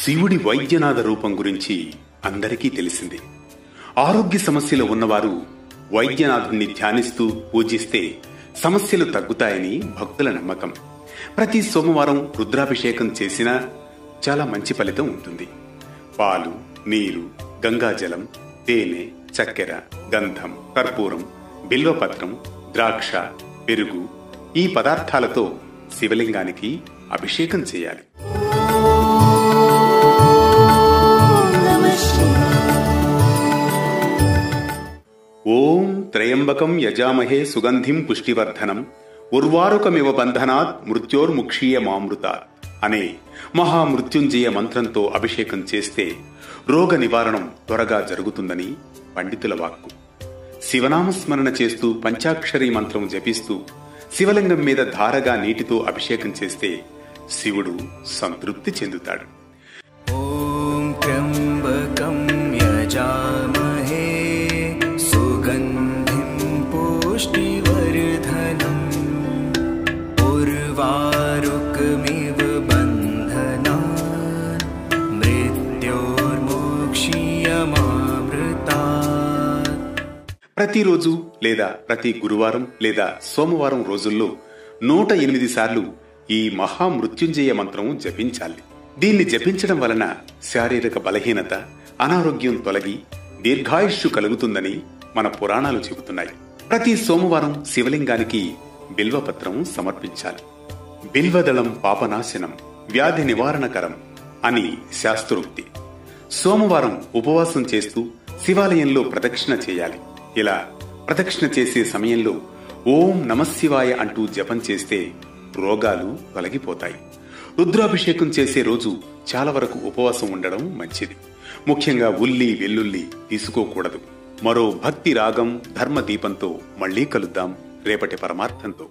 శివుడి వైద్యనాథ రూపం గురించి అందరికీ తెలిసింది. ఆరోగ్య సమస్యలు ఉన్నవారు వైద్యనాథుణ్ణి ధ్యానిస్తూ పూజిస్తే సమస్యలు తగ్గుతాయని భక్తుల నమ్మకం. ప్రతి సోమవారం రుద్రాభిషేకం చేసినా చాలా మంచి ఫలితం ఉంటుంది. పాలు, నీరు, గంగాజలం, తేనె, చక్కెర, గంధం, కర్పూరం, బిల్వపత్రం, ద్రాక్ష, పెరుగు ఈ పదార్థాలతో శివలింగానికి అభిషేకం చేయాలి. ఓం త్రయంబకం యజామహే సుగంధిం పుష్టివర్ధనం ఉర్వారుకమివ బంధనాత్ మృత్యోర్ముక్షీయమామృతాత్ అనే మహామృత్యుంజయ మంత్రంతో అభిషేకం చేస్తే రోగ నివారణం త్వరగా జరుగుతుందని పండితుల వాక్కు. శివనామస్మరణ చేస్తూ పంచాక్షరీ మంత్రం జపిస్తూ శివలింగం మీద ధారగా నీటితో అభిషేకం చేస్తే శివుడు సంతృప్తి చెందుతాడు. ఓం త్ర్యంబకం యజామహే సుగంధిం పుష్టివర్ధనం ఉర్వారుకమివ బంధనాన్ మృత్యోర్ముక్షీయమామృతాత్. ప్రతిరోజు లేదా ప్రతి గురువారం లేదా సోమవారం రోజుల్లో 108 సార్లు ఈ మహామృత్యుంజయ మంత్రం జపించాలి. దీన్ని జపించడం వలన శారీరక బలహీనత, అనారోగ్యం తొలగి దీర్ఘాయుష్యు కలుగుతుందని మన పురాణాలు చెబుతున్నాయి. ప్రతి సోమవారం శివలింగానికి బిల్వపత్రం సమర్పించాలి. బిల్వదళం పాపనాశనం, వ్యాధి నివారణకరం అని శాస్త్రోక్తి. సోమవారం ఉపవాసం చేస్తూ శివాలయంలో ప్రదక్షిణ చేయాలి. ఇలా ప్రదక్షిణ చేసే సమయంలో ఓం నమశివాయ అంటూ జపం చేస్తే రోగాలు తొలగిపోతాయి. రుద్రాభిషేకం చేసే రోజు చాలా వరకు ఉపవాసం ఉండడం మంచిది. ముఖ్యంగా ఉల్లి, వెల్లుల్లి తీసుకోకూడదు. మరో భక్తి రాగం, ధర్మ దీపంతో మళ్లీ కలుద్దాం రేపటి పరమార్థంతో.